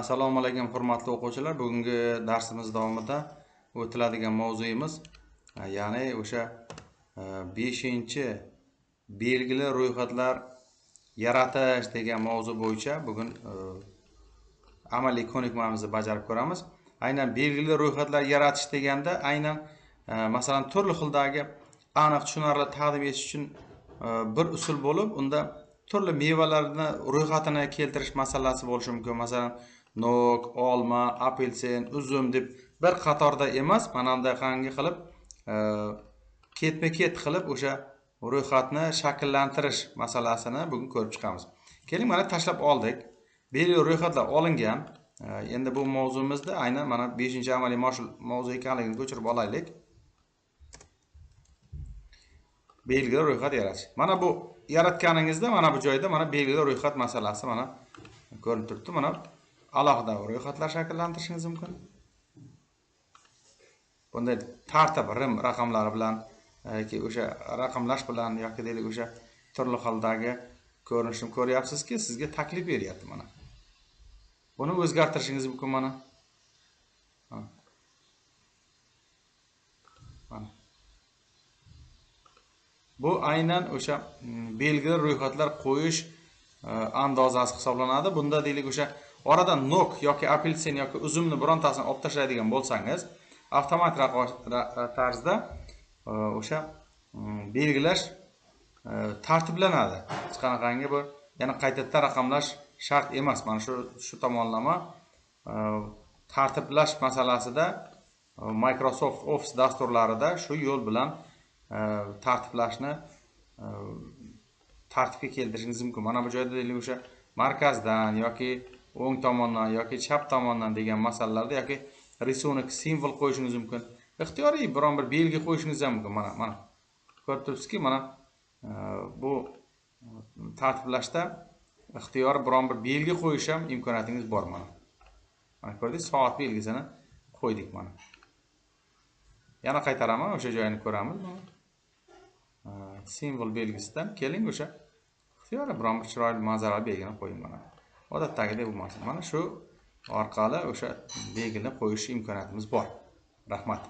Assalomu alaykum hurmatli o'quvchilar. Bugungi darsimiz davomida o'tiladigan mavzuyimiz ya'ni o'sha 5-belgili ro'yxatlar yaratish degan mavzu bo'yicha bugun amaliy ko'nikmamizni bajarib ko'ramiz. Aynan belgili ro'yxatlar yaratish deganda aynan masalan turli xildagi aniq tushunarli taqdim etish uchun bir usul bo'lib, unda turli mevalarni ro'yxatini keltirish masalasi bo'lishi mumkin. Masalan, nok, olma, apelsin, uzum deb bir qatorda emas, mana bunday qangi qilib ketma-ket qilib o'sha ro'yxatni shakllantirish masalasini bugun ko'rib chiqamiz. Keling, mana tashlab oldik. Belgili ro'yxatlar olingan. Endi bu mavzumizda aynan mana 5-amaliy mavzu ekanligini ko'chirib olaylik. Belgili ro'yxat yaratish. Mana bu yaratganingizda mana bu joyda mana belgili ro'yxat masalasi mana ko'rinib turibdi. Mana alohida ro'yxatlar shakllantirishingiz mumkin. Bunday tartib rim raqamlari bilan yoki o'sha raqamlash bilan yoki deylik o'sha turli xildagi ko'rinishni ko'ryapsizki, sizga taklif beryapti mana. Buni o'zgartirishingiz mumkin mana. Mana. Bu aynan o'sha belgili ro'yxatlar qo'yish andozasi hisoblanadi. Bunda deylik o'sha oradan nok yoki apelsin yoki uzumni birontasini olib tashlaydigan bo'lsangiz, avtomatik tarzda o'sha belgilash tartiblanadi. Hech qanaqangi bir yana qaytadan raqamlash shart emas. Mana shu tomonlama tartiblash masalasida Microsoft Office dasturlarida shu yo'l bilan tartiblashni tartibga keltirishingiz mumkin. Mana bu joyda deylik o'sha markazdan yoki o'ng tomondan yoki chap tomondan degan masalalarda yoki risonik simvol qo'yishingiz mumkin. Ixtiyoriy biron bir belgi qo'yishingiz ham mumkin. Mana ko'rib turibsizki, mana bu tartiblashda ixtiyoriy biron bir belgi qo'yish ham imkoniyatingiz bor mana. Mana ko'rdingiz, soat belgisini qo'ydik mana. Yana qaytaraman, o'sha joyini ko'ramiz. Simvol belgisidan keling o'sha ixtiyoriy biron bir chiroyli manzarali belgini qo'ying mana. Odatdagidek bo'lmasin. Mana shu orqali o'sha belgini qo'yish imkoniyatimiz bor. Rahmat.